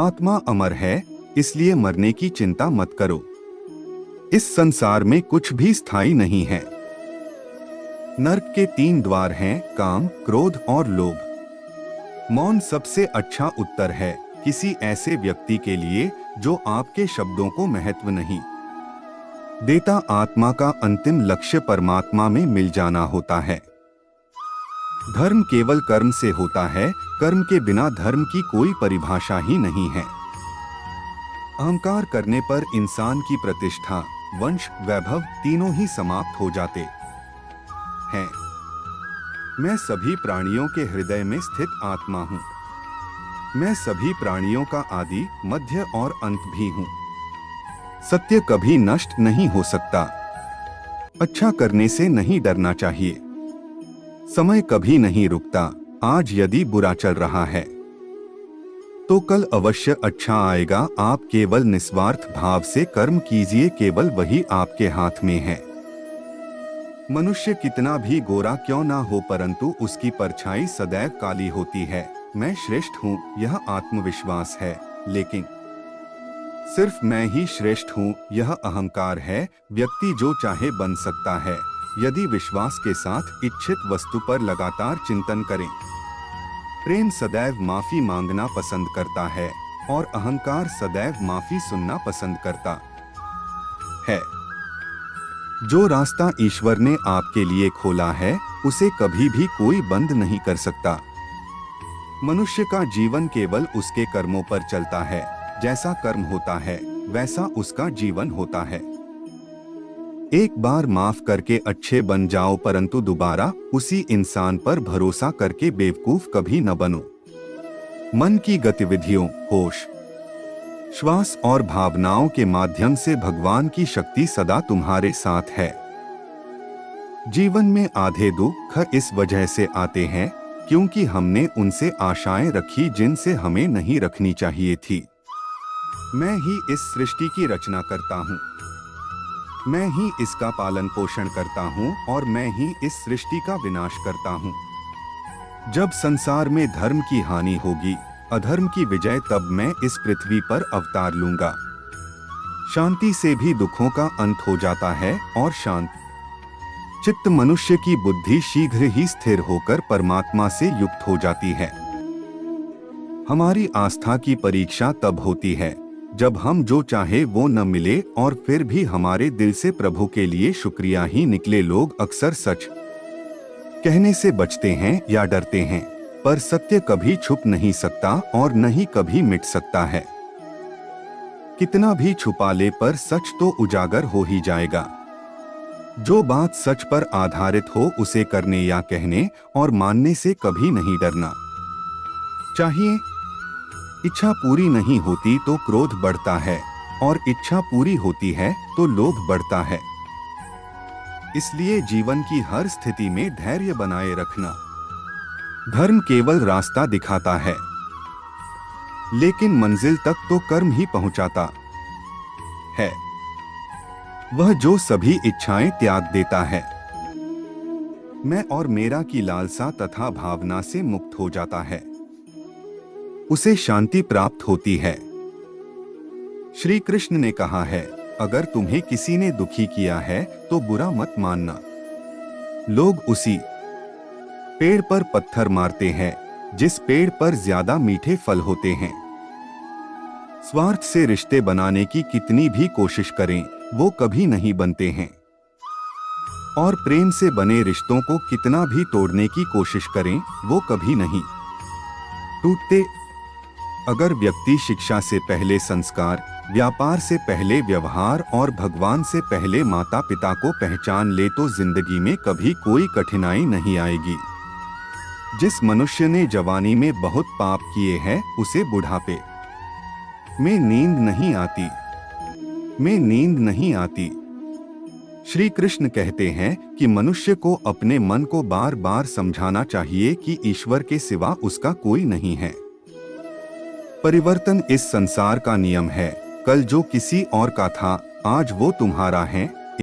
आत्मा अमर है, इसलिए मरने की चिंता मत करो। इस संसार में कुछ भी स्थायी नहीं है। नर्क के 3 द्वार हैं, काम, क्रोध और लोभ। मौन सबसे अच्छा उत्तर है किसी ऐसे व्यक्ति के लिए जो आपके शब्दों को महत्व नहीं देता। आत्मा का अंतिम लक्ष्य परमात्मा में मिल जाना होता है। धर्म केवल कर्म से होता है, कर्म के बिना धर्म की कोई परिभाषा ही नहीं है। अहंकार करने पर इंसान की प्रतिष्ठा, वंश, वैभव तीनों ही समाप्त हो जाते हैं। मैं सभी प्राणियों के हृदय में स्थित आत्मा हूँ। मैं सभी प्राणियों का आदि, मध्य और अंत भी हूँ। सत्य कभी नष्ट नहीं हो सकता। अच्छा करने से नहीं डरना चाहिए। समय कभी नहीं रुकता। आज यदि बुरा चल रहा है तो कल अवश्य अच्छा आएगा। आप केवल निस्वार्थ भाव से कर्म कीजिए, केवल वही आपके हाथ में है। मनुष्य कितना भी गोरा क्यों ना हो, परंतु उसकी परछाई सदैव काली होती है। मैं श्रेष्ठ हूँ, यह आत्मविश्वास है, लेकिन सिर्फ मैं ही श्रेष्ठ हूँ, यह अहंकार है। व्यक्ति जो चाहे बन सकता है, यदि विश्वास के साथ इच्छित वस्तु पर लगातार चिंतन करें। प्रेम सदैव माफी मांगना पसंद करता है और अहंकार सदैव माफी सुनना पसंद करता है। जो रास्ता ईश्वर ने आपके लिए खोला है, उसे कभी भी कोई बंद नहीं कर सकता। मनुष्य का जीवन केवल उसके कर्मों पर चलता है। जैसा कर्म होता है, वैसा उसका जीवन होता है। एक बार माफ करके अच्छे बन जाओ, परंतु दोबारा उसी इंसान पर भरोसा करके बेवकूफ कभी न बनो। मन की गतिविधियों, होश, श्वास और भावनाओं के माध्यम से भगवान की शक्ति सदा तुम्हारे साथ है। जीवन में आधे दुख इस वजह से आते हैं क्योंकि हमने उनसे आशाएं रखी जिनसे हमें नहीं रखनी चाहिए थी। मैं ही इस सृष्टि की रचना करता हूँ। मैं ही इसका पालन पोषण करता हूँ और मैं ही इस सृष्टि का विनाश करता हूँ। जब संसार में धर्म की हानि होगी, अधर्म की विजय, तब मैं इस पृथ्वी पर अवतार लूंगा। शांति से भी दुखों का अंत हो जाता है और शांत चित्त मनुष्य की बुद्धि शीघ्र ही स्थिर होकर परमात्मा से युक्त हो जाती है। हमारी आस्था की परीक्षा तब होती है जब हम जो चाहे वो न मिले और फिर भी हमारे दिल से प्रभु के लिए शुक्रिया ही निकले। लोग अक्सर सच कहने से बचते हैं या डरते हैं, पर सत्य कभी छुप नहीं सकता और न ही कभी मिट सकता है। कितना भी छुपा ले, पर सच तो उजागर हो ही जाएगा। जो बात सच पर आधारित हो, उसे करने या कहने और मानने से कभी नहीं डरना चाहिए। इच्छा पूरी नहीं होती तो क्रोध बढ़ता है और इच्छा पूरी होती है तो लोभ बढ़ता है। इसलिए जीवन की हर स्थिति में धैर्य बनाए रखना। धर्म केवल रास्ता दिखाता है, लेकिन मंजिल तक तो कर्म ही पहुंचाता है। वह जो सभी इच्छाएं त्याग देता है, मैं और मेरा की लालसा तथा भावना से मुक्त हो जाता है, उसे शांति प्राप्त होती है। श्री कृष्ण ने कहा है, अगर तुम्हें किसी ने दुखी किया है तो बुरा मत मानना। लोग उसी पेड़ पर पत्थर मारते हैं जिस पेड़ पर ज्यादा मीठे फल होते हैं। स्वार्थ से रिश्ते बनाने की कितनी भी कोशिश करें, वो कभी नहीं बनते हैं। और प्रेम से बने रिश्तों को कितना भी तोड़ने की कोशिश करें, वो कभी नहीं टूटते। अगर व्यक्ति शिक्षा से पहले संस्कार, व्यापार से पहले व्यवहार और भगवान से पहले माता पिता को पहचान ले तो जिंदगी में कभी कोई कठिनाई नहीं आएगी। जिस मनुष्य ने जवानी में बहुत पाप किए हैं, उसे बुढ़ापे में नींद नहीं आती। श्री कृष्ण कहते हैं कि मनुष्य को अपने मन को बार बार समझाना चाहिए कि ईश्वर के सिवा उसका कोई नहीं है। परिवर्तन इस संसार का नियम है। कल जो किसी और का था, आज वो तुम्हारा है।